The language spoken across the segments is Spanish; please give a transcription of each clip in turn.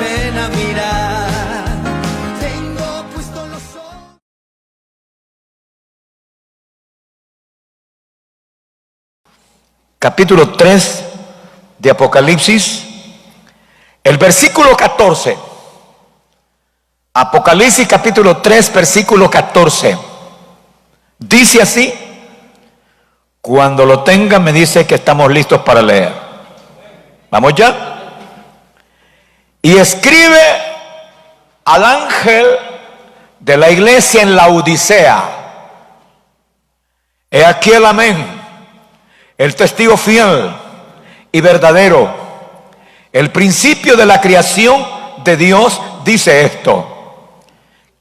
pena mirar. Tengo puesto los ojos. Capítulo 3 de Apocalipsis, el versículo 14. Apocalipsis capítulo 3, versículo 14. Dice así. Cuando lo tenga me dice que estamos listos para leer. ¿Vamos ya? Y escribe al ángel de la iglesia en Laodicea: he aquí el amén, el testigo fiel y verdadero, el principio de la creación de Dios, dice esto.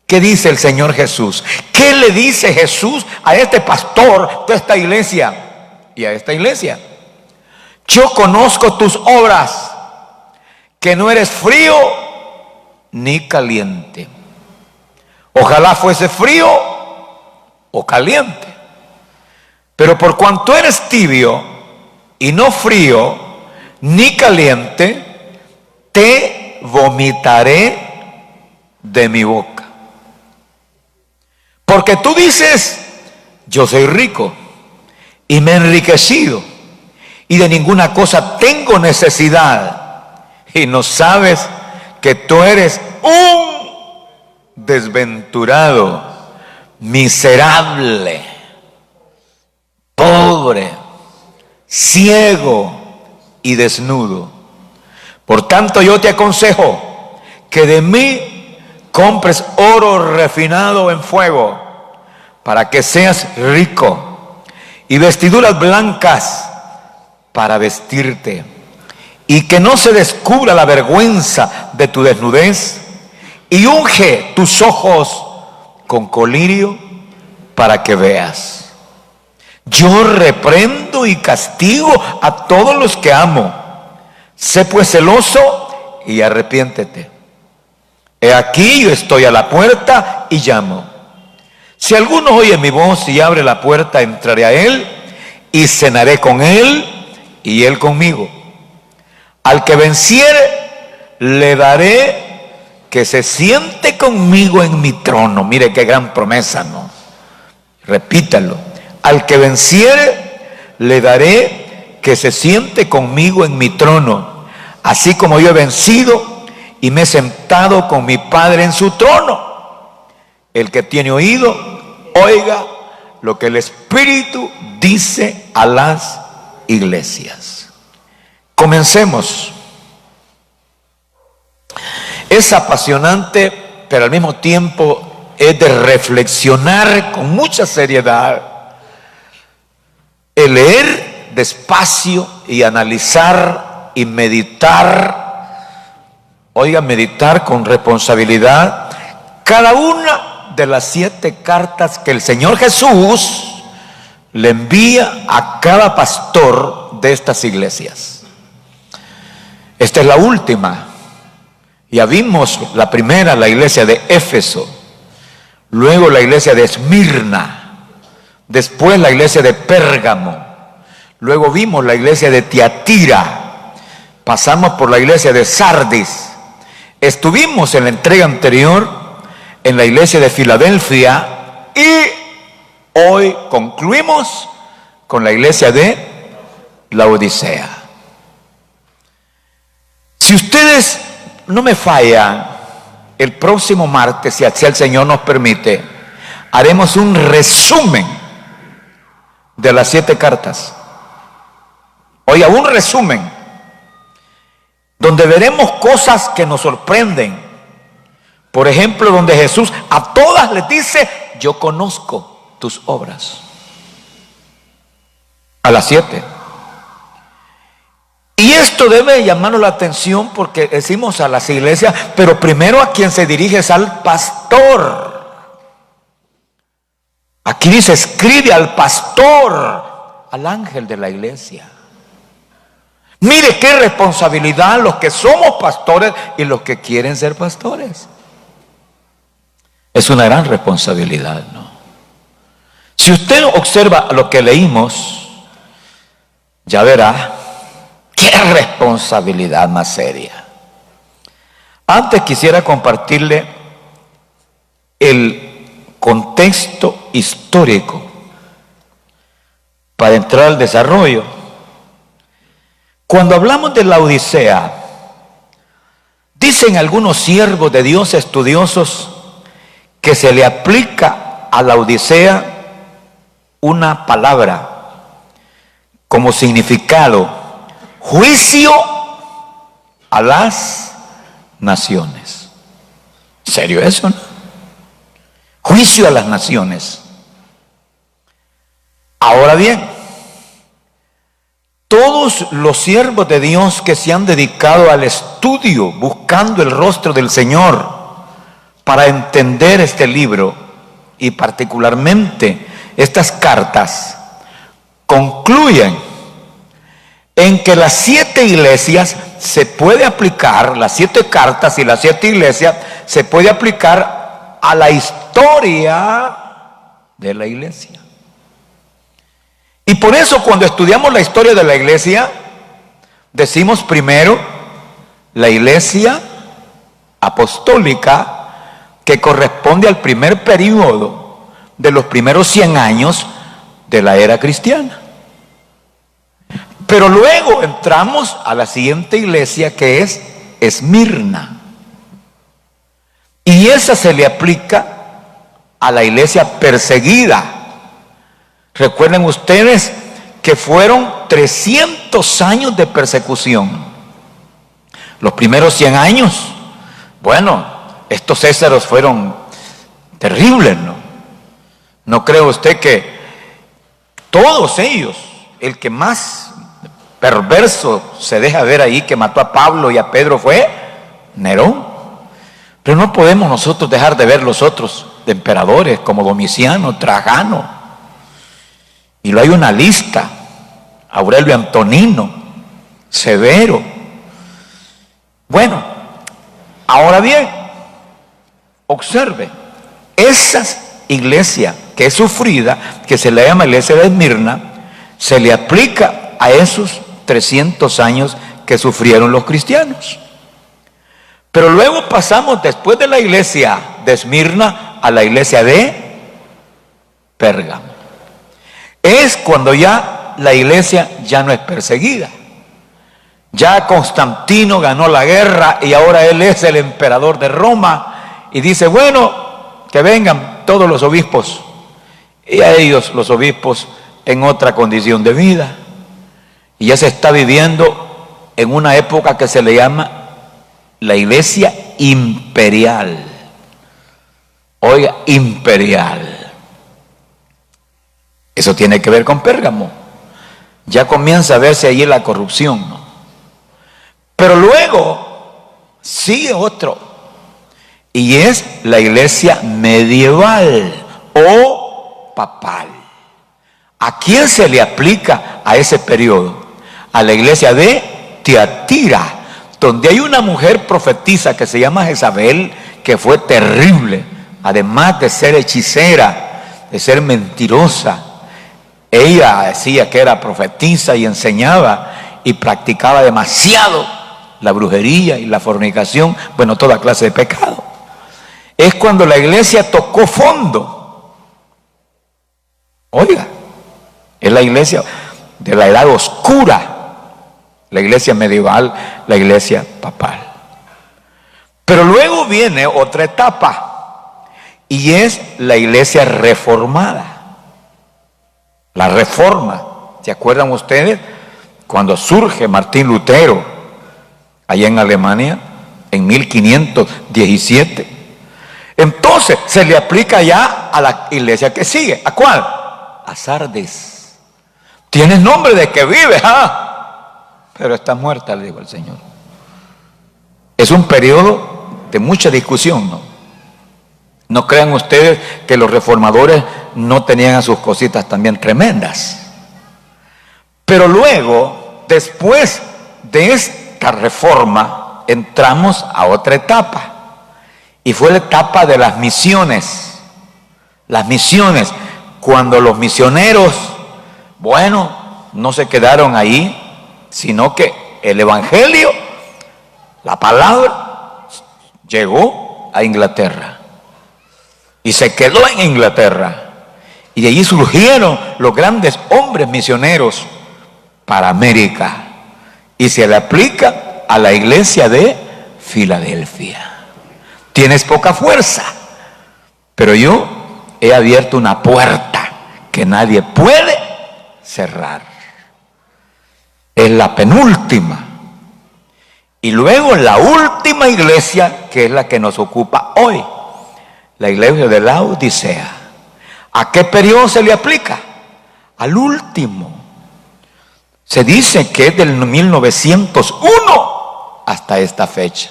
¿Qué dice el Señor Jesús? ¿Qué le dice Jesús a este pastor de esta iglesia y a esta iglesia? Yo conozco tus obras, que no eres frío ni caliente. Ojalá fuese frío o caliente. Pero por cuanto eres tibio y no frío ni caliente, te vomitaré de mi boca. Porque tú dices: yo soy rico y me he enriquecido y de ninguna cosa tengo necesidad, y no sabes que tú eres un desventurado, miserable, pobre, ciego y desnudo. Por tanto, yo te aconsejo que de mí compres oro refinado en fuego, para que seas rico, y vestiduras blancas para vestirte, y que no se descubra la vergüenza de tu desnudez, y unge tus ojos con colirio para que veas. Yo reprendo y castigo a todos los que amo. Sé pues celoso y arrepiéntete. He aquí yo estoy a la puerta y llamo. Si alguno oye mi voz y abre la puerta, entraré a él y cenaré con él y él conmigo. Al que venciere, le daré que se siente conmigo en mi trono. Mire qué gran promesa, ¿no? Repítalo. Al que venciere, le daré que se siente conmigo en mi trono, así como yo he vencido y me he sentado con mi Padre en su trono. El que tiene oído, oiga lo que el Espíritu dice a las iglesias. Comencemos. Es apasionante, pero al mismo tiempo es de reflexionar con mucha seriedad, el leer despacio y analizar y meditar. Oiga, meditar con responsabilidad cada una de las 7 cartas que el Señor Jesús le envía a cada pastor de estas iglesias. Esta es la última. Ya vimos la primera, la iglesia de Éfeso, luego la iglesia de Esmirna, después la iglesia de Pérgamo, luego vimos la iglesia de Tiatira, pasamos por la iglesia de Sardis. Estuvimos en la entrega anterior en la iglesia de Filadelfia y hoy concluimos con la iglesia de Laodicea. Si ustedes no me fallan, el próximo martes, si así el Señor nos permite, haremos un resumen de las 7 cartas. Oiga, un resumen donde veremos cosas que nos sorprenden. Por ejemplo, donde Jesús a todas les dice: yo conozco tus obras. A las 7. Y esto debe llamarnos la atención, porque decimos a las iglesias, pero primero a quien se dirige es al pastor. Aquí dice: escribe al pastor, al ángel de la iglesia. Mire qué responsabilidad los que somos pastores y los que quieren ser pastores. Es una gran responsabilidad, ¿no? Si usted observa lo que leímos, ya verá qué responsabilidad más seria. Antes quisiera compartirle el contexto histórico para entrar al desarrollo. Cuando hablamos de la Odisea, dicen algunos siervos de Dios estudiosos que se le aplica a la Odisea una palabra como significado: juicio a las naciones. ¿Serio eso, no? Juicio a las naciones. Ahora bien, todos los siervos de Dios que se han dedicado al estudio, buscando el rostro del Señor para entender este libro y particularmente estas cartas, concluyen en que las 7 iglesias se puede aplicar, las 7 cartas y las 7 iglesias se puede aplicar a la historia de la iglesia. Y por eso cuando estudiamos la historia de la iglesia, decimos primero la iglesia apostólica, que corresponde al primer periodo de los primeros 100 años de la era cristiana. Pero luego entramos a la siguiente iglesia, que es Esmirna. Y esa se le aplica a la iglesia perseguida. Recuerden ustedes que fueron 300 años de persecución. Los primeros 100 años, bueno, estos césaros fueron terribles, ¿no? ¿No cree usted que todos ellos, el que más perverso se deja ver ahí, que mató a Pablo y a Pedro, fue Nerón? Pero no podemos nosotros dejar de ver los otros emperadores como Domiciano, Trajano. Y lo hay una lista: Aurelio Antonino, Severo. Bueno, ahora bien, observe, esa iglesia que es sufrida, que se le llama iglesia de Esmirna, se le aplica a esos 300 años que sufrieron los cristianos. Pero luego pasamos, después de la iglesia de Esmirna, a la iglesia de Pérgamo. Es cuando ya la iglesia ya no es perseguida. Ya Constantino ganó la guerra y ahora él es el emperador de Roma, y dice, bueno, que vengan todos los obispos, y a ellos los obispos en otra condición de vida. Y ya se está viviendo en una época que se le llama la iglesia imperial. Oiga, imperial. Eso tiene que ver con Pérgamo. Ya comienza a verse allí la corrupción, ¿no? Pero luego sigue otro, y es la iglesia medieval o papal. ¿A quién se le aplica a ese periodo? A la iglesia de Tiatira, donde hay una mujer profetisa que se llama Jezabel, que fue terrible, además de ser hechicera, de ser mentirosa. Ella decía que era profetisa y enseñaba y practicaba demasiado la brujería y la fornicación, bueno, toda clase de pecado. Es cuando la iglesia tocó fondo. Oiga, es la iglesia de la edad oscura, la iglesia medieval, la iglesia papal. Pero luego viene otra etapa, y es la iglesia reformada. La reforma, ¿se acuerdan ustedes? Cuando surge Martín Lutero, allá en Alemania, en 1517. Entonces, se le aplica ya a la iglesia que sigue. ¿A cuál? A Sardes. Tiene nombre de que vive, pero está muerta, le digo al Señor. Es un periodo de mucha discusión, ¿no? No crean ustedes que los reformadores no tenían a sus cositas también tremendas. Pero luego, después de esta reforma, entramos a otra etapa. Y fue la etapa de las misiones. Las misiones, cuando los misioneros, bueno, no se quedaron ahí, sino que el evangelio, la palabra, llegó a Inglaterra y se quedó en Inglaterra. Y de allí surgieron los grandes hombres misioneros para América. Y se le aplica a la iglesia de Filadelfia. Tienes poca fuerza, pero yo he abierto una puerta que nadie puede cerrar. Es la penúltima. Y luego la última iglesia, que es la que nos ocupa hoy, la iglesia de la Odisea. ¿A qué periodo se le aplica? Al último. Se dice que es del 1901 hasta esta fecha.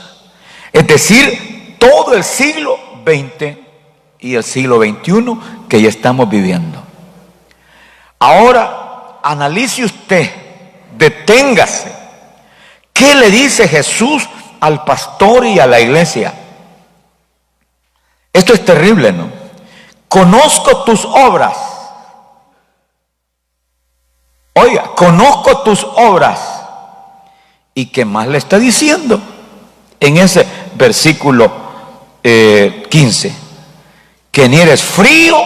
Es decir, todo el siglo XX y el siglo XXI que ya estamos viviendo. Ahora, analice usted, deténgase. ¿Qué le dice Jesús al pastor y a la iglesia? Esto es terrible, ¿no? Conozco tus obras. Oiga, conozco tus obras. ¿Y qué más le está diciendo? En ese versículo 15. Que ni eres frío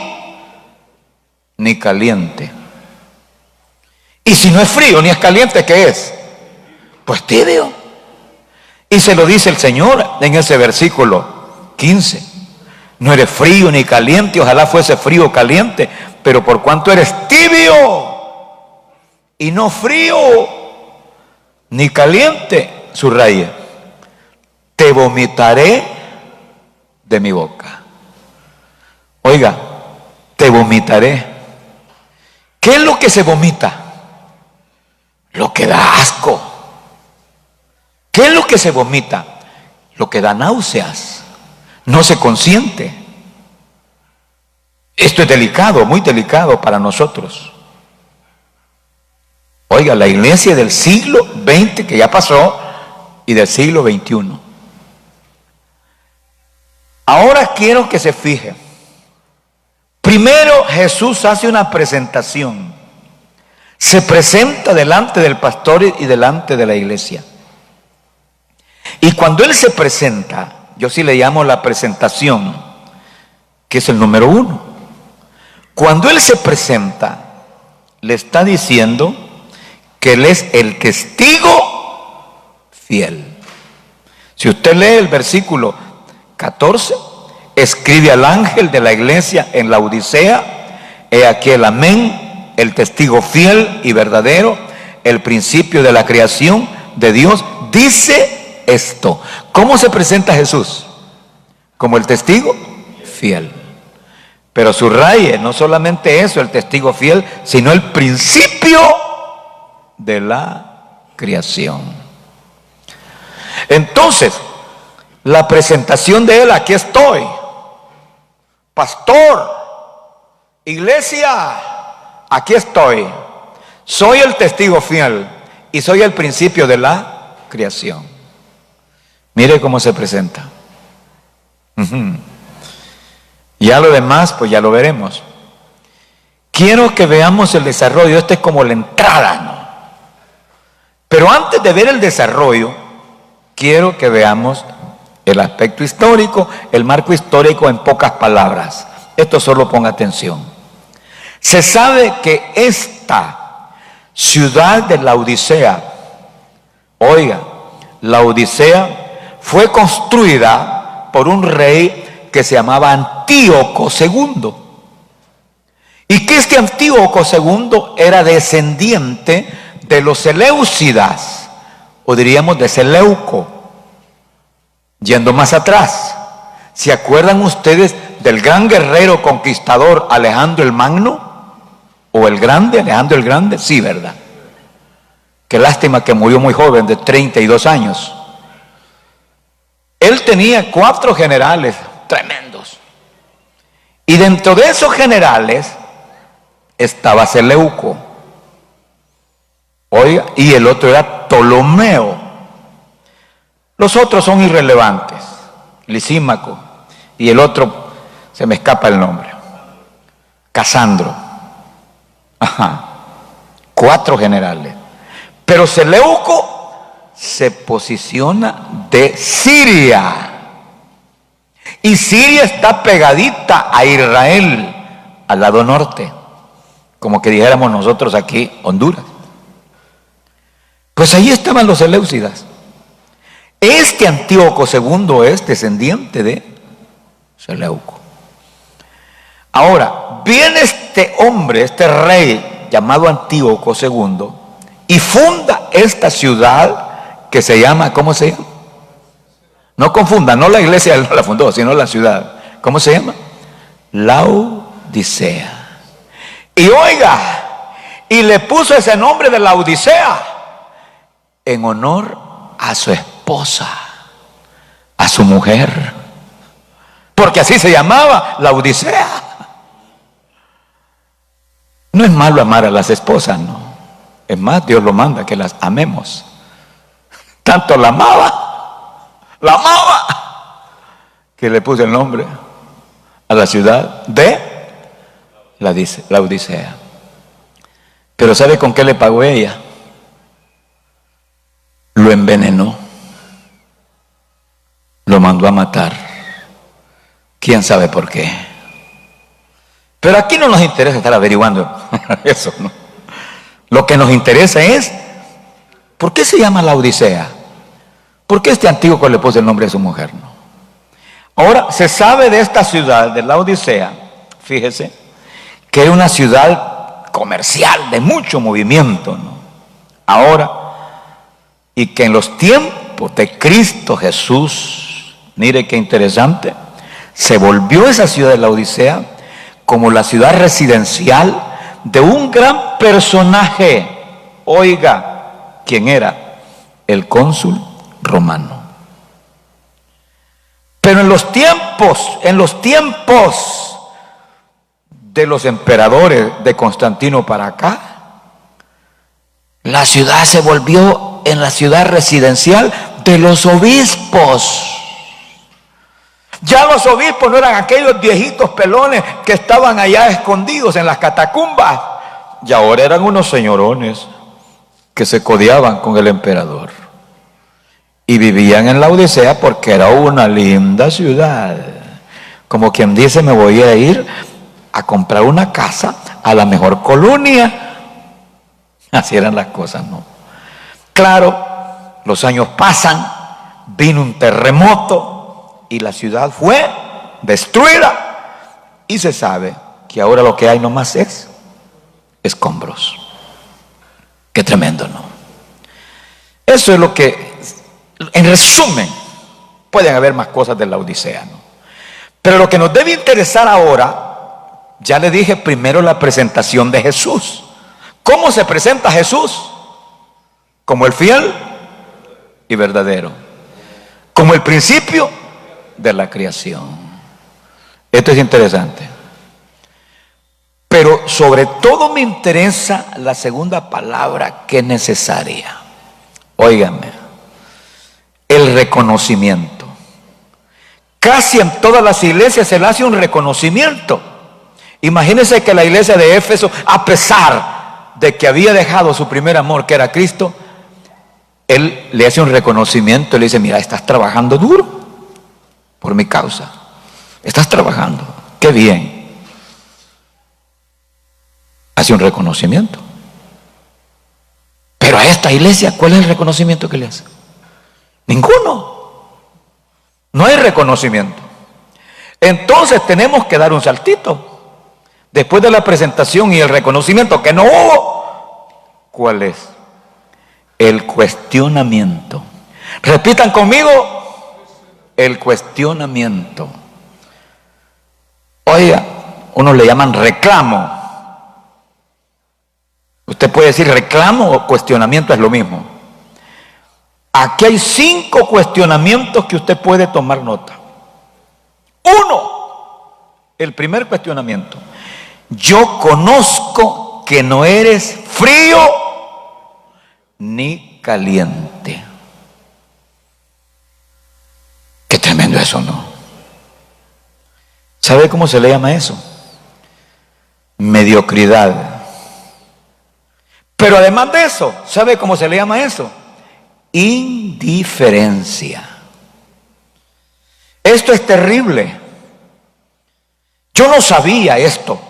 ni caliente. Y si no es frío ni es caliente, ¿qué es? Pues tibio. Y se lo dice el Señor en ese versículo 15. No eres frío ni caliente, ojalá fuese frío o caliente, pero por cuanto eres tibio y no frío ni caliente, subraya, te vomitaré de mi boca. Oiga, te vomitaré. ¿Qué es lo que se vomita? Lo que da asco. ¿Qué es lo que se vomita? Lo que da náuseas. No se consiente. Esto es delicado, muy delicado para nosotros. Oiga, la iglesia del siglo XX que ya pasó y del siglo XXI. Ahora quiero que se fije. Primero Jesús hace una presentación. Se presenta delante del pastor y delante de la iglesia. Y cuando Él se presenta, yo sí le llamo la presentación, que es el número 1. Cuando Él se presenta, le está diciendo que Él es el testigo fiel. Si usted lee el versículo 14, escribe al ángel de la iglesia en la Odisea: he aquí el amén, el testigo fiel y verdadero, el principio de la creación de Dios, dice esto. ¿Cómo se presenta Jesús? Como el testigo fiel. Pero subraye, no solamente eso, el testigo fiel, sino el principio de la creación. Entonces, la presentación de Él: aquí estoy, pastor, iglesia, aquí estoy, soy el testigo fiel y soy el principio de la creación. Mire cómo se presenta. Ya lo demás, pues ya lo veremos. Quiero que veamos el desarrollo. Este es como la entrada, ¿no? Pero antes de ver el desarrollo, quiero que veamos el aspecto histórico, el marco histórico en pocas palabras. Esto solo ponga atención. Se sabe que esta ciudad de la Odisea, oiga, la Odisea fue construida por un rey que se llamaba Antíoco II. Y que este Antíoco II era descendiente de los Seleucidas, o diríamos de Seleuco. Yendo más atrás, ¿se acuerdan ustedes del gran guerrero conquistador Alejandro el Magno? ¿O el Grande, Alejandro el Grande? Sí, ¿verdad? Qué lástima que murió muy joven, de 32 años. Él tenía 4 generales tremendos. Y dentro de esos generales estaba Seleuco. Oiga, y el otro era Ptolomeo. Los otros son irrelevantes. Lisímaco. Y el otro, se me escapa el nombre. Casandro. Ajá. 4 generales. Pero Seleuco se posiciona de Siria. Y Siria está pegadita a Israel, al lado norte, como que dijéramos nosotros aquí, Honduras. Pues ahí estaban los seleucidas. Este Antíoco II es descendiente de Seleuco. Ahora, viene este hombre, este rey llamado Antíoco II, y funda esta ciudad que se llama, ¿cómo se llama? No confundan, no la iglesia la fundó, sino la ciudad. ¿Cómo se llama? Laodicea. Y oiga, y le puso ese nombre de Laodicea en honor a su esposa, a su mujer, porque así se llamaba, Laodicea. No es malo amar a las esposas, no. Es más, Dios lo manda que las amemos. Tanto la amaba, que le puse el nombre a la ciudad de Laodicea. Pero ¿sabe con qué le pagó ella? Lo envenenó, lo mandó a matar. ¿Quién sabe por qué? Pero aquí no nos interesa estar averiguando eso, ¿no? Lo que nos interesa es, ¿por qué se llama Laodicea? ¿Por qué este Antíoco le puso el nombre a su mujer? ¿No? Ahora, se sabe de esta ciudad, de Laodicea, fíjese, que era una ciudad comercial de mucho movimiento, ¿no? Ahora, y que en los tiempos de Cristo Jesús, mire qué interesante, se volvió esa ciudad de Laodicea como la ciudad residencial de un gran personaje. Oiga, ¿quién era? El cónsul romano. Pero en los tiempos de los emperadores de Constantino para acá, la ciudad se volvió en la ciudad residencial de los obispos. Ya los obispos no eran aquellos viejitos pelones que estaban allá escondidos en las catacumbas, y ahora eran unos señorones que se codeaban con el emperador y vivían en Laodicea porque era una linda ciudad. Como quien dice, me voy a ir a comprar una casa a la mejor colonia. Así eran las cosas, ¿no? Claro, los años pasan, vino un terremoto y la ciudad fue destruida, y se sabe que ahora lo que hay nomás es escombros. Qué tremendo, ¿no? Eso es lo que, en resumen, pueden haber más cosas de la Odisea, ¿no? Pero lo que nos debe interesar ahora, ya le dije primero, la presentación de Jesús. ¿Cómo se presenta Jesús? Como el fiel y verdadero, como el principio de la creación. Esto es interesante. Pero sobre todo me interesa la segunda palabra, que es necesaria. Óigame, el reconocimiento. Casi en todas las iglesias se le hace un reconocimiento. Imagínense que la iglesia de Éfeso, a pesar de que había dejado su primer amor, que era Cristo, él le hace un reconocimiento y le dice: mira, estás trabajando duro por mi causa, estás trabajando, qué bien. Hace un reconocimiento. Pero a esta iglesia, ¿cuál es el reconocimiento que le hace? Ninguno. No hay reconocimiento. Entonces tenemos que dar un saltito. Después de la presentación y el reconocimiento que no hubo, ¿cuál es? El cuestionamiento. Repitan conmigo: el cuestionamiento. Oiga, unos le llaman reclamo. Usted puede decir reclamo o cuestionamiento, es lo mismo. Aquí hay 5 cuestionamientos que usted puede tomar nota. 1, el primer cuestionamiento: yo conozco que no eres frío ni caliente. Qué tremendo eso, ¿no? ¿Sabe cómo se le llama eso? Mediocridad. Pero además de eso, ¿sabe cómo se le llama eso? Indiferencia. Esto es terrible. Yo no sabía esto,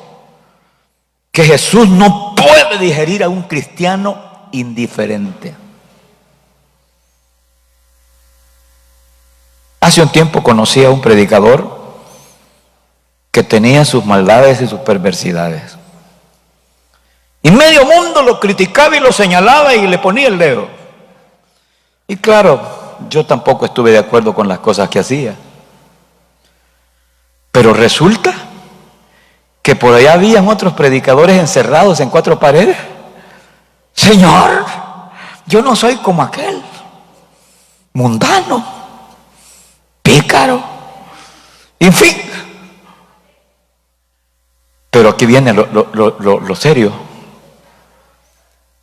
que Jesús no puede digerir a un cristiano indiferente. Hace un tiempo conocí a un predicador que tenía sus maldades y sus perversidades. Y medio mundo lo criticaba y lo señalaba y le ponía el dedo. Y claro, yo tampoco estuve de acuerdo con las cosas que hacía. Pero resulta que por allá habían otros predicadores encerrados en cuatro paredes. Señor, yo no soy como aquel, mundano, pícaro, en fin. Pero aquí viene lo serio.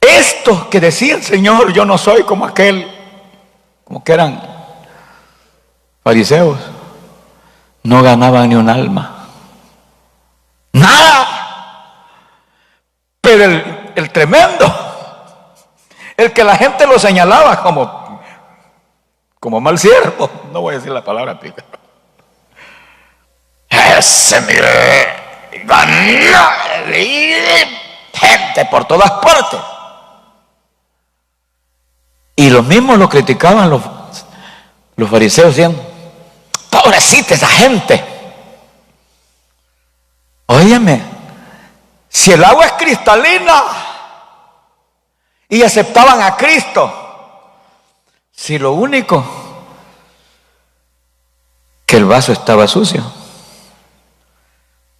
Estos que decían, Señor, yo no soy como aquel, como que eran fariseos, no ganaban ni un alma. Nada. Pero el tremendo, el que la gente lo señalaba como mal siervo, no voy a decir la palabra pícaro. Ese, mire, gana gente por todas partes. Y los mismos lo criticaban los fariseos, decían, pobrecita esa gente. Óyeme, si el agua es cristalina y aceptaban a Cristo, si lo único que el vaso estaba sucio,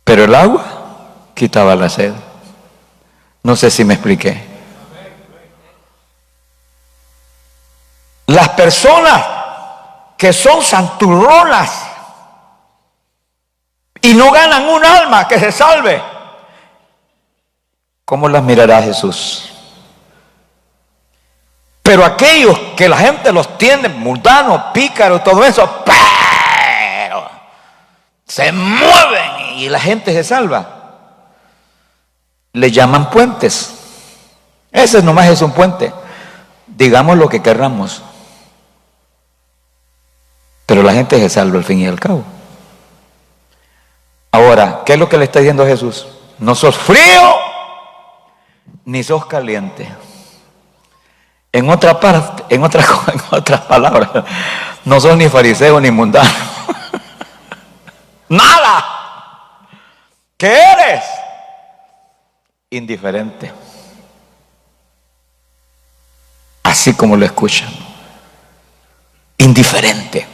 pero el agua quitaba la sed. No sé si me expliqué. Las personas que son santurronas y no ganan un alma que se salve, ¿cómo las mirará Jesús? Pero aquellos que la gente los tiene mundanos, pícaros, todo eso, pero se mueven y la gente se salva, le llaman puentes. Ese nomás es un puente, digamos lo que querramos, pero la gente se salva al fin y al cabo. Ahora, ¿qué es lo que le está diciendo Jesús? No sos frío ni sos caliente. En otras palabras, no sos ni fariseo ni mundano. Nada. ¿Qué eres? Indiferente. Así como lo escuchan. Indiferente.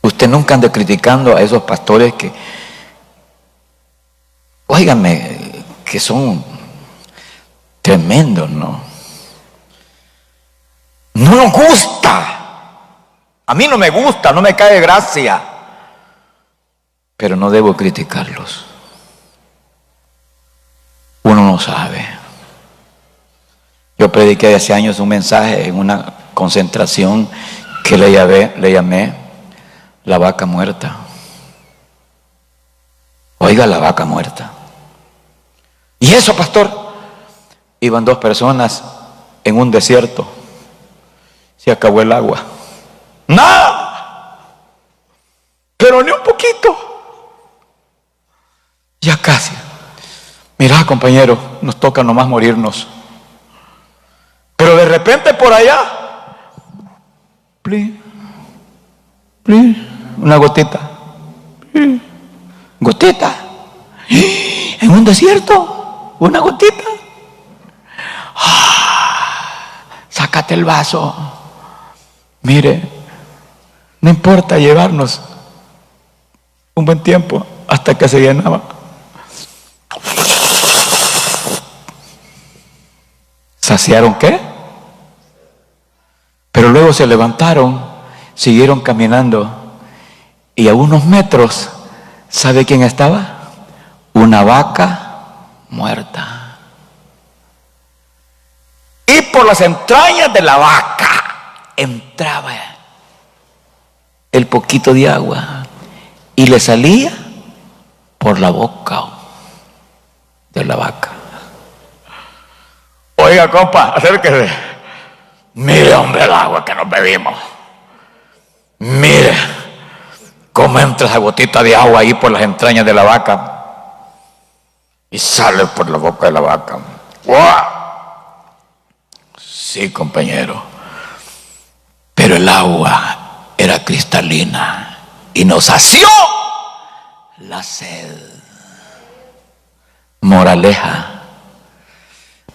Usted nunca anda criticando a esos pastores que, óigame, que son tremendos, ¿no? No nos gusta. A mí no me gusta, no me cae gracia. Pero no debo criticarlos. Uno no sabe. Yo prediqué hace años un mensaje en una concentración que le llamé la vaca muerta. Oiga, la vaca muerta. ¿Y eso, pastor? Iban dos personas en un desierto. Se acabó el agua. Nada. Pero ni un poquito. Ya casi. Mirá, compañero, nos toca nomás morirnos. Pero de repente por allá, plin, plin, una gotita. Gotita. En un desierto, una gotita. Sácate el vaso. Mire, no importa llevarnos un buen tiempo hasta que se llenaba. ¿Saciaron qué? Pero luego se levantaron, siguieron caminando y a unos metros, ¿sabe quién estaba? Una vaca muerta. Y por las entrañas de la vaca entraba el poquito de agua y le salía por la boca de la vaca. Oiga, compa, acérquese. Mire, hombre, el agua que nos bebimos. Mire cómo entra esa gotita de agua ahí por las entrañas de la vaca y sale por la boca de la vaca. ¡Wow! Sí, compañero, pero el agua era cristalina y nos sació la sed. Moraleja: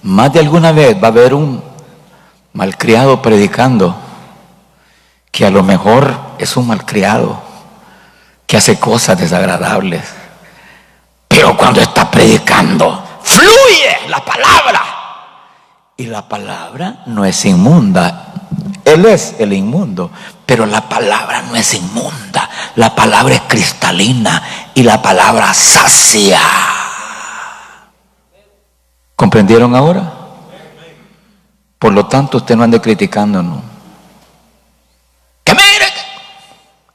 más de alguna vez va a haber un malcriado predicando que a lo mejor es un malcriado que hace cosas desagradables, pero cuando está predicando fluye la palabra, y la palabra no es inmunda. Él es el inmundo, pero la palabra no es inmunda. La palabra es cristalina y la palabra sacia. ¿Comprendieron ahora? Por lo tanto, usted no ande criticándonos. Que mire,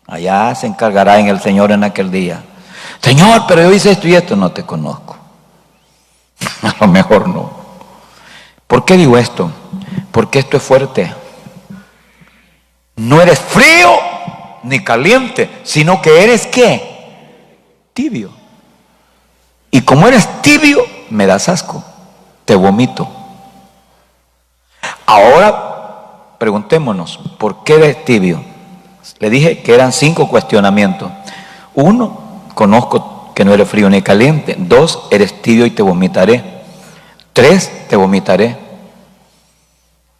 allá se encargará en el Señor en aquel día. Señor, pero yo hice esto y esto. No te conozco. A lo mejor no. ¿Por qué digo esto? Porque esto es fuerte. No eres frío ni caliente, sino que eres ¿qué? Tibio. Y como eres tibio, me das asco. Te vomito. Ahora preguntémonos, ¿por qué eres tibio? Le dije que eran 5 cuestionamientos. 1, conozco que no eres frío ni caliente. 2, eres tibio y te vomitaré. 3, te vomitaré.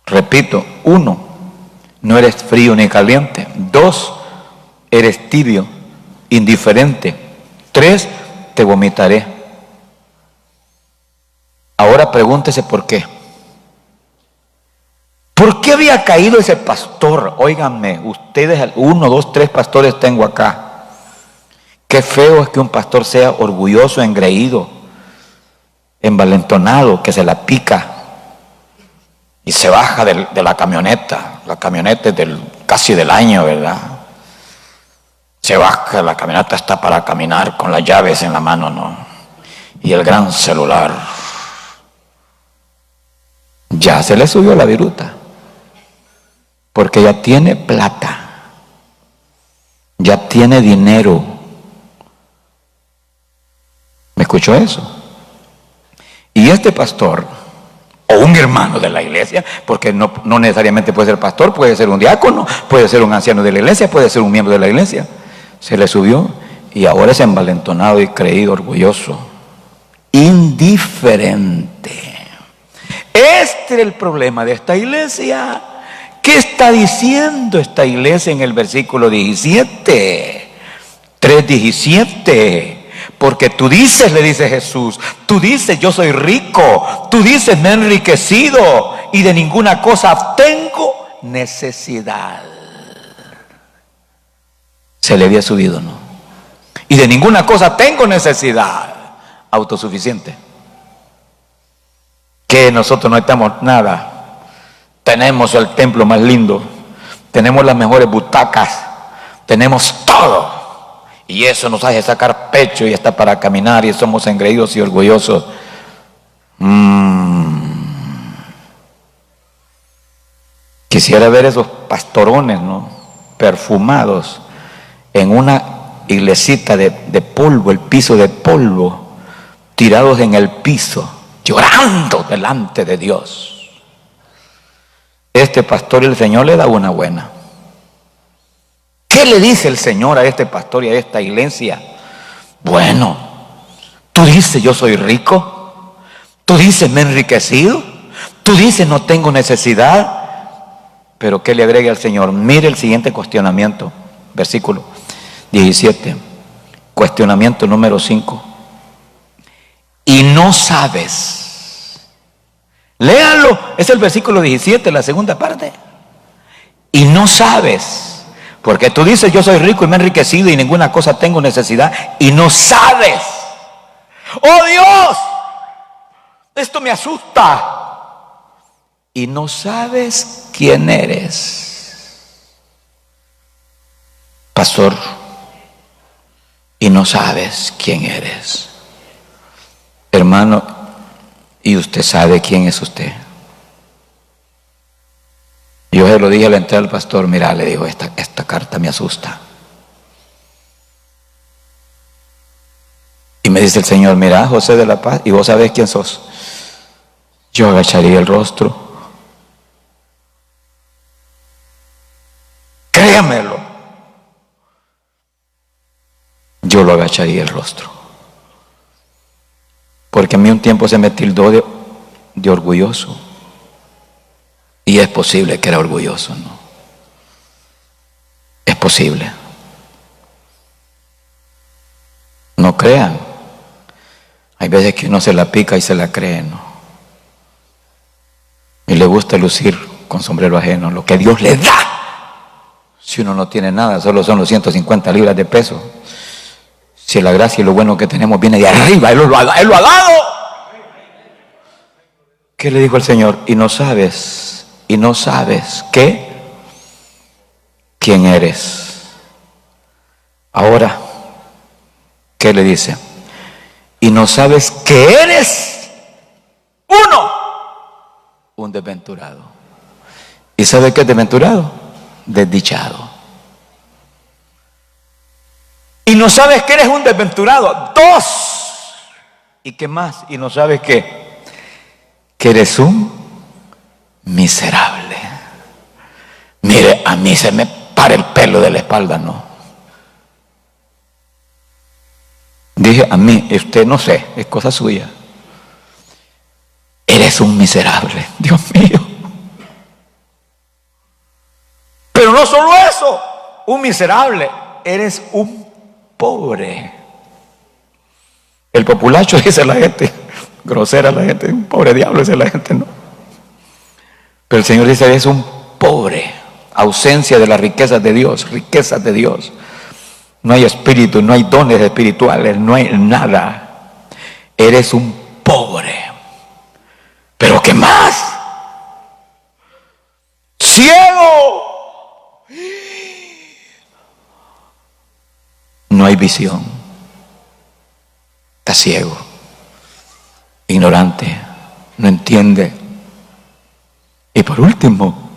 Repito: 1, no eres frío ni caliente. 2, eres tibio, indiferente. 3, te vomitaré. Ahora pregúntese por qué. ¿Por qué había caído ese pastor? Óiganme, ustedes, 1, 2, 3 pastores tengo acá. Qué feo es que un pastor sea orgulloso, engreído, envalentonado, que se la pica y se baja de la camioneta. La camioneta es casi del año, ¿verdad? Se baja, la camioneta está para caminar con las llaves en la mano, ¿no? Y el gran celular. Ya se le subió la viruta, porque ya tiene plata, ya tiene dinero. ¿Me escuchó eso? Y este pastor, o un hermano de la iglesia, porque no necesariamente puede ser pastor, puede ser un diácono, puede ser un anciano de la iglesia, puede ser un miembro de la iglesia, se le subió y ahora es envalentonado y creído, orgulloso, indiferente. Este es el problema de esta iglesia. ¿Qué está diciendo esta iglesia en el versículo 17? 3:17. Porque tú dices, le dice Jesús, tú dices, yo soy rico, tú dices, me he enriquecido y de ninguna cosa tengo necesidad. Se le había subido, ¿no? Y de ninguna cosa tengo necesidad. Autosuficiente. Que nosotros no estamos nada. Tenemos el templo más lindo, tenemos las mejores butacas, tenemos todo. Y eso nos hace sacar pecho y está para caminar y somos engreídos y orgullosos. Quisiera ver esos pastorones, ¿no? Perfumados en una iglesita de polvo, el piso de polvo, tirados en el piso, llorando delante de Dios. Este pastor, el Señor le da una buena. ¿Qué le dice el Señor a este pastor y a esta iglesia? Bueno, tú dices, yo soy rico, tú dices, me he enriquecido, tú dices, no tengo necesidad. Pero ¿qué le agrega al Señor? Mire el siguiente cuestionamiento, versículo 17, cuestionamiento número 5. Y no sabes. Léanlo, es el versículo 17, la segunda parte. Y no sabes. Porque tú dices, yo soy rico y me he enriquecido y ninguna cosa tengo necesidad. Y no sabes. ¡Oh Dios! Esto me asusta. Y no sabes quién eres. Pastor, y no sabes quién eres. Hermano, ¿y usted sabe quién es usted? Yo se lo dije al entrar al pastor, mira, le digo, esta carta me asusta. Y me dice el Señor, mira, José de la Paz, ¿y vos sabés quién sos? Yo agacharía el rostro. Créamelo. Yo lo agacharía el rostro. Porque a mí un tiempo se me tildó de orgulloso. Y es posible que era orgulloso, ¿no? Es posible. No crean. Hay veces que uno se la pica y se la cree, ¿no? Y le gusta lucir con sombrero ajeno lo que Dios le da. Si uno no tiene nada, solo son los 150 libras de peso. Si la gracia y lo bueno que tenemos viene de arriba, Él lo ha dado. ¿Qué le dijo el Señor? Y no sabes ¿qué? ¿Quién eres? Ahora, ¿qué le dice? Y no sabes que eres un desventurado. ¿Y sabe qué es desventurado? Desdichado. Y no sabes que eres un desventurado. 2. ¿Y qué más? Y no sabes que eres un miserable. Mire, a mí se me para el pelo de la espalda, ¿no? Dije a mí, usted no sé, es cosa suya. Eres un miserable, Dios mío. Pero no solo eso, un miserable, eres un pobre. El populacho dice la gente, grosera la gente, un pobre diablo dice la gente, no. Pero el Señor dice, eres un pobre, ausencia de las riquezas de Dios, riquezas de Dios. No hay espíritu, no hay dones espirituales, no hay nada. Eres un pobre. ¿Pero qué más? Ciego. No hay visión. Está ciego. Ignorante. No entiende. Y por último,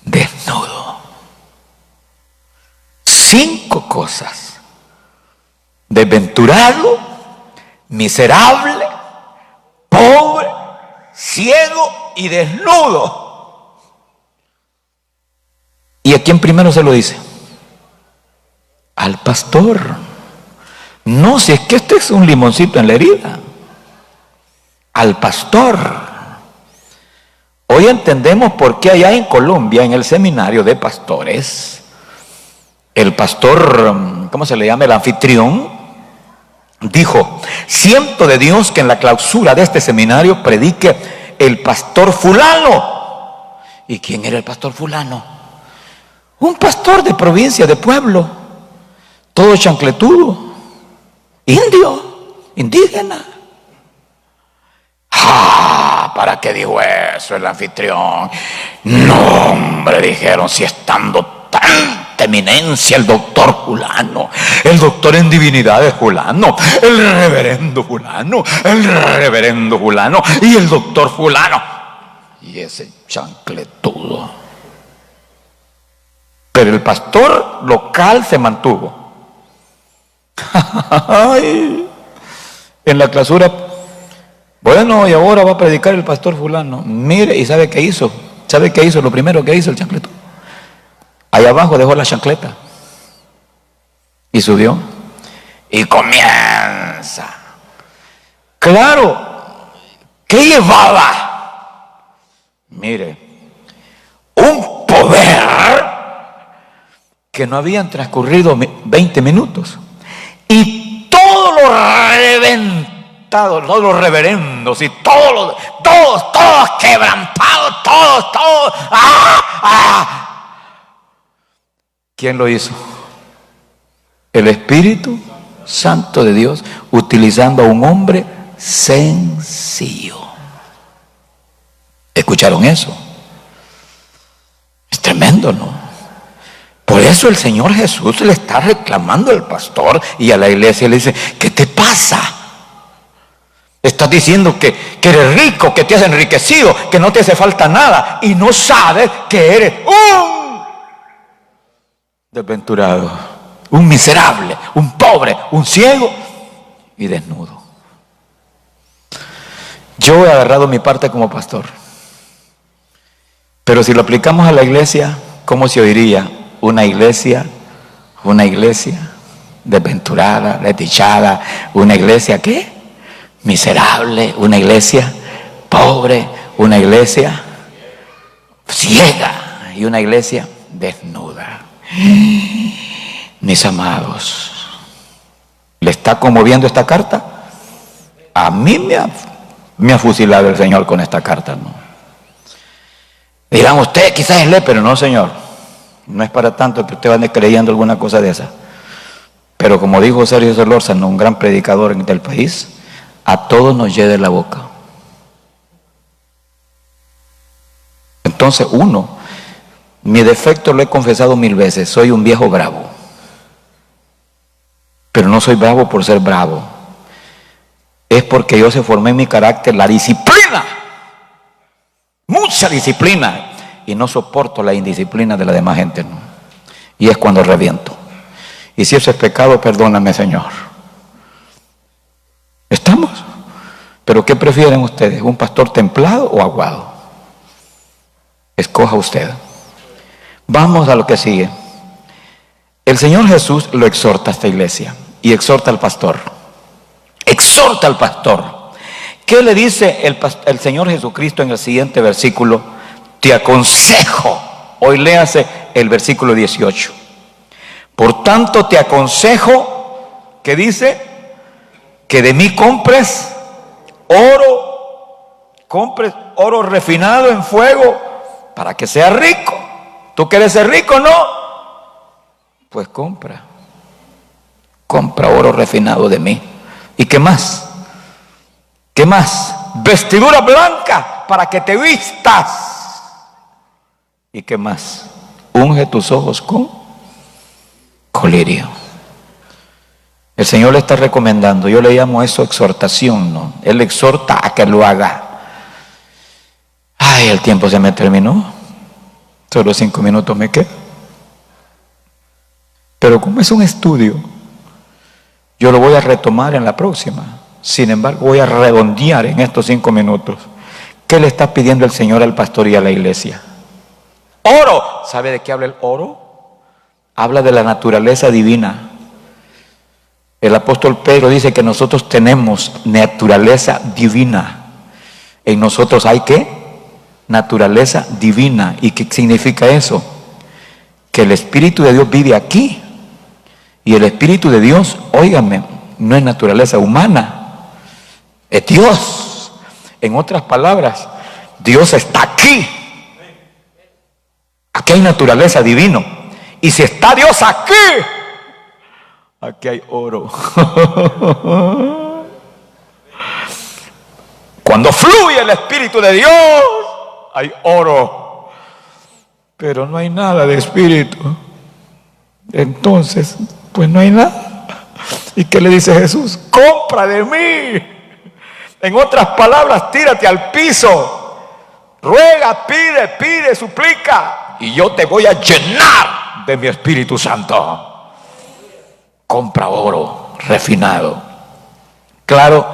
desnudo. 5 cosas: desventurado, miserable, pobre, ciego y desnudo. ¿Y a quién primero se lo dice? Al pastor. No, si es que este es un limoncito en la herida. Al pastor. Hoy entendemos por qué allá en Colombia, en el seminario de pastores, el pastor, ¿cómo se le llama? El anfitrión, dijo: siento de Dios que en la clausura de este seminario predique el pastor fulano. ¿Y quién era el pastor fulano? Un pastor de provincia, de pueblo, todo chancletudo, indio, indígena. ¿Para qué dijo eso el anfitrión? No, hombre, dijeron, si estando tanta eminencia el doctor fulano, el doctor en divinidades fulano, el reverendo fulano y el doctor fulano, y ese chancletudo. Pero el pastor local se mantuvo. En la clausura, bueno, y ahora va a predicar el pastor fulano. Mire, ¿y sabe qué hizo? ¿Sabe qué hizo? Lo primero que hizo el chancletudo, allá abajo dejó la chancleta y subió y comienza. Claro, ¿qué llevaba? Mire, un poder que no habían transcurrido 20 minutos y todo lo reventado, todos los reverendos y todos quebrantados, todos. ¿Quién lo hizo? El Espíritu Santo de Dios, utilizando a un hombre sencillo. ¿Escucharon eso? Es tremendo, ¿no? Por eso el Señor Jesús le está reclamando al pastor y a la iglesia, le dice: ¿qué te pasa? Estás diciendo que eres rico, que te has enriquecido, que no te hace falta nada y no sabes que eres un desventurado, un miserable, un pobre, un ciego y desnudo. Yo he agarrado mi parte como pastor, pero si lo aplicamos a la iglesia, ¿cómo se oiría? Una iglesia desventurada, desdichada, una iglesia ¿qué? Miserable, una iglesia pobre, una iglesia ciega y una iglesia desnuda. Mis amados, ¿le está conmoviendo esta carta? A mí me ha fusilado el Señor con esta carta, ¿no? Dirán ustedes, quizás es ley, pero no, Señor. No es para tanto que usted vaya creyendo alguna cosa de esa. Pero como dijo Sergio Solórzano, un gran predicador del país, a todos nos hiede la boca. Entonces mi defecto lo he confesado 1000 veces, soy un viejo bravo. Pero no soy bravo por ser bravo. Es porque yo se formé en mi carácter la disciplina. Mucha disciplina. Y no soporto la indisciplina de la demás gente, ¿no? Y es cuando reviento. Y si eso es pecado, perdóname, Señor. ¿Estamos? ¿Pero qué prefieren ustedes? ¿Un pastor templado o aguado? Escoja usted. Vamos a lo que sigue. El Señor Jesús lo exhorta a esta iglesia y exhorta al pastor. Exhorta al pastor. ¿Qué le dice el Señor Jesucristo en el siguiente versículo? Te aconsejo. Hoy léase el versículo 18. Por tanto te aconsejo, ¿qué dice? Que de mí compres oro refinado en fuego para que seas rico. ¿Tú quieres ser rico, no? Pues compra oro refinado de mí. ¿Y qué más? ¿Qué más? Vestidura blanca para que te vistas. ¿Y qué más? Unge tus ojos con colirio. El Señor le está recomendando, yo le llamo eso exhortación, ¿no? Él exhorta a que lo haga. Ay, el tiempo se me terminó. Solo 5 minutos me quedan. Pero como es un estudio, yo lo voy a retomar en la próxima. Sin embargo, voy a redondear en estos 5 minutos. ¿Qué le está pidiendo el Señor al pastor y a la iglesia? Oro. ¿Sabe de qué habla el oro? Habla de la naturaleza divina. El apóstol Pedro dice que nosotros tenemos naturaleza divina. En nosotros hay ¿qué? Naturaleza divina. ¿Y qué significa eso? Que el Espíritu de Dios vive aquí. Y el Espíritu de Dios, óigame, no es naturaleza humana, es Dios. En otras palabras, Dios está aquí. Aquí hay naturaleza divina. Y si está Dios aquí, aquí hay oro. Cuando fluye el Espíritu de Dios, hay oro. Pero no hay nada de espíritu. Entonces, pues no hay nada. ¿Y qué le dice Jesús? Compra de mí. En otras palabras, tírate al piso. Ruega, pide, suplica. Y yo te voy a llenar de mi Espíritu Santo. Compra oro refinado. Claro,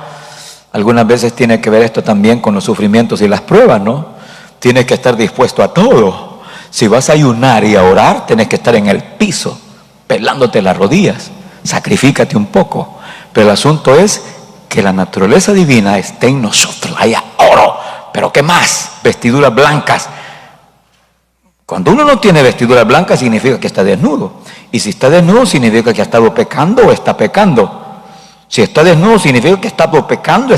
algunas veces tiene que ver esto también con los sufrimientos y las pruebas, ¿no? Tienes que estar dispuesto a todo. Si vas a ayunar y a orar, tienes que estar en el piso, pelándote las rodillas. Sacrifícate un poco. Pero el asunto es que la naturaleza divina esté en nosotros. Haya oro. Pero ¿qué más? Vestiduras blancas. Cuando uno no tiene vestiduras blancas, significa que está desnudo. Y si está desnudo, significa que ha estado pecando o está pecando. Si está desnudo, significa que está pecando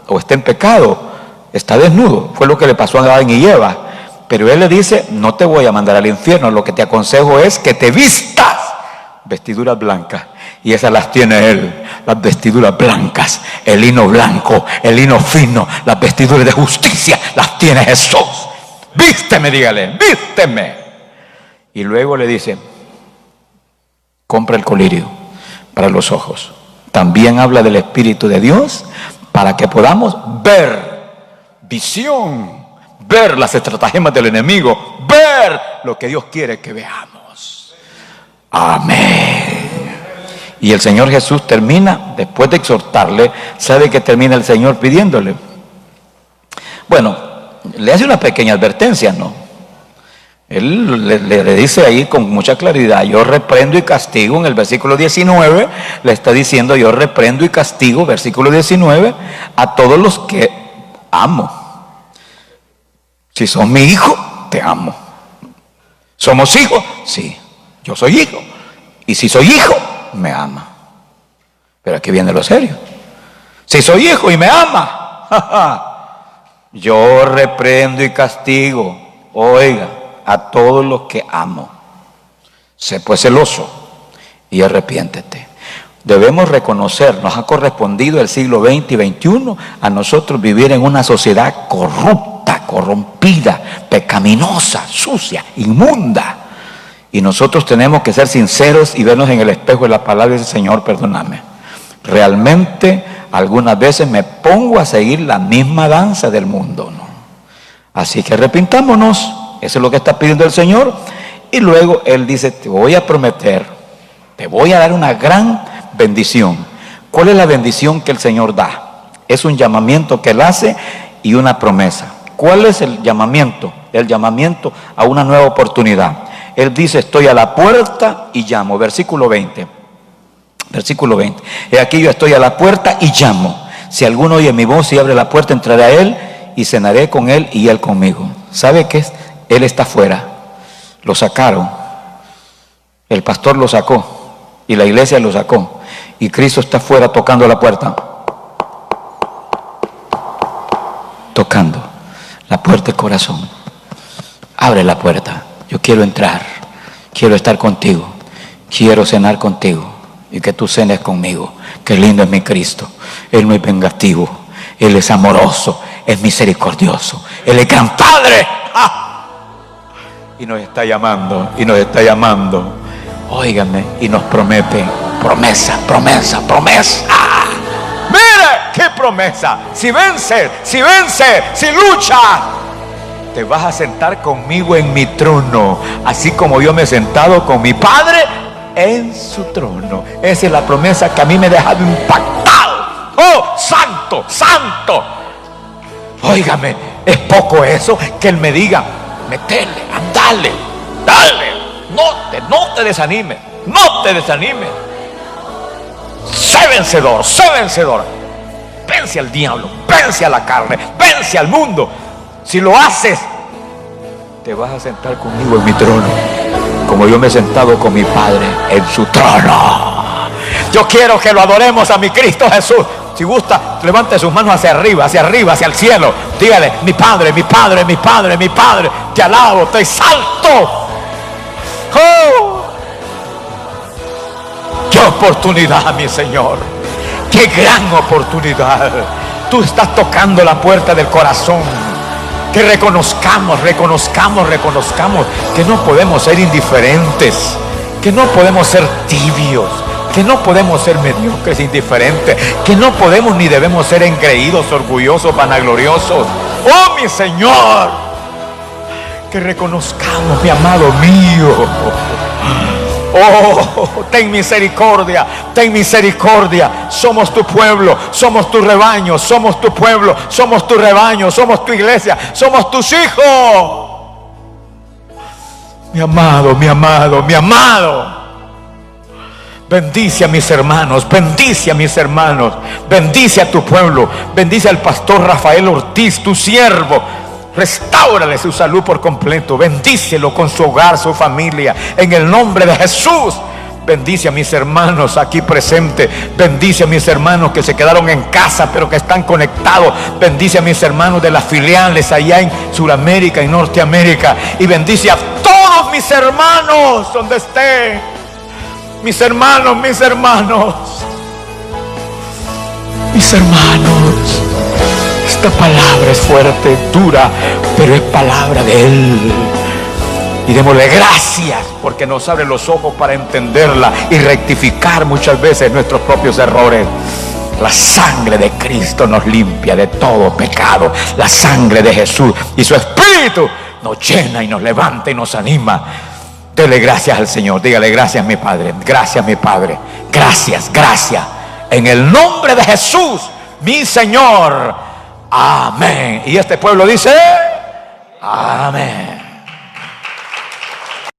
o está en pecado. Está desnudo. Fue lo que le pasó a Adán y Eva. Pero él le dice, no te voy a mandar al infierno. Lo que te aconsejo es que te vistas vestiduras blancas. Y esas las tiene él. Las vestiduras blancas, el lino blanco, el lino fino, las vestiduras de justicia, las tiene Jesús. Vísteme, dígale, vísteme. Y luego le dice, compra el colirio para los ojos. También habla del Espíritu de Dios para que podamos ver, visión, ver las estratagemas del enemigo, ver lo que Dios quiere que veamos. Amén. Y el Señor Jesús termina, después de exhortarle, ¿sabe qué termina el Señor pidiéndole? Bueno, le hace una pequeña advertencia, ¿no? Él le dice ahí con mucha claridad: yo reprendo y castigo. En el versículo 19 le está diciendo: yo reprendo y castigo, versículo 19, a todos los que amo. Si sos mi hijo, te amo. ¿Somos hijos? Sí, yo soy hijo. Y si soy hijo, me ama. Pero aquí viene lo serio. Si soy hijo y me ama, yo reprendo y castigo, oiga, a todos los que amo. Sé pues celoso y arrepiéntete. Debemos reconocer, nos ha correspondido el siglo XX y XXI a nosotros vivir en una sociedad corrupta, corrompida, pecaminosa, sucia, inmunda. Y nosotros tenemos que ser sinceros y vernos en el espejo de la palabra y decir: Señor, perdóname. Realmente algunas veces me pongo a seguir la misma danza del mundo, ¿no? Así que arrepintámonos. Eso es lo que está pidiendo el Señor. Y luego Él dice: te voy a prometer, te voy a dar una gran bendición. ¿Cuál es la bendición que el Señor da? Es un llamamiento que Él hace y una promesa. ¿Cuál es el llamamiento? El llamamiento a una nueva oportunidad. Él dice: estoy a la puerta y llamo. Versículo 20. Versículo 20. He aquí, yo estoy a la puerta y llamo. Si alguno oye mi voz y abre la puerta, entraré a él y cenaré con él y él conmigo. ¿Sabe qué es? Él está afuera. Lo sacaron. El pastor lo sacó y la iglesia lo sacó. Y Cristo está afuera tocando la puerta. Tocando la puerta del corazón. Abre la puerta. Yo quiero entrar. Quiero estar contigo. Quiero cenar contigo. Y que tú cenes conmigo. Qué lindo es mi Cristo. Él no es vengativo. Él es amoroso. Es misericordioso. Él es gran Padre. ¡Ah! Y nos está llamando. Y nos está llamando. Óigame. Y nos promete. Promesa, promesa, promesa. ¡Mire qué promesa! Si vence, si lucha, te vas a sentar conmigo en mi trono, así como yo me he sentado con mi Padre en su trono. Esa es la promesa que a mí me ha dejado impactado. ¡Oh, santo, santo! Óigame, es poco eso que Él me diga: metele, andale, dale, no te desanimes, no te desanimes. Sé vencedor, sé vencedor. Vence al diablo, vence a la carne, vence al mundo. Si lo haces, te vas a sentar conmigo en mi trono, como yo me he sentado con mi Padre en su trono. Yo quiero que lo adoremos a mi Cristo Jesús. Si gusta, levante sus manos hacia arriba, hacia el cielo. Dígale: mi Padre, mi Padre, mi Padre, mi Padre, te alabo, te exalto. ¡Oh! ¡Qué oportunidad, mi Señor! ¡Qué gran oportunidad! Tú estás tocando la puerta del corazón. Que reconozcamos que no podemos ser indiferentes, que no podemos ser tibios, que no podemos ser mediocres, indiferentes, que no podemos ni debemos ser engreídos, orgullosos, vanagloriosos. ¡Oh, mi Señor! Que reconozcamos, mi amado mío. Oh, ten misericordia, ten misericordia. Somos tu pueblo, somos tu rebaño, somos tu pueblo, somos tu rebaño, somos tu iglesia, somos tus hijos. Mi amado, mi amado, mi amado. Bendice a mis hermanos, bendice a mis hermanos, bendice a tu pueblo, bendice al pastor Rafael Ortiz, tu siervo. Restáurale su salud por completo. Bendícelo con su hogar, su familia, en el nombre de Jesús. Bendice a mis hermanos aquí presentes. Bendice a mis hermanos que se quedaron en casa pero que están conectados. Bendice a mis hermanos de las filiales allá en Sudamérica y Norteamérica. Y bendice a todos mis hermanos donde estén. Mis hermanos, mis hermanos, mis hermanos. Esta palabra es fuerte, dura, pero es palabra de Él. Y démosle gracias porque nos abre los ojos para entenderla y rectificar muchas veces nuestros propios errores. La sangre de Cristo nos limpia de todo pecado. La sangre de Jesús y su Espíritu nos llena y nos levanta y nos anima. Dele gracias al Señor. Dígale: gracias mi Padre, gracias mi Padre, gracias, gracias. En el nombre de Jesús, mi Señor. Amén. Y este pueblo dice: amén.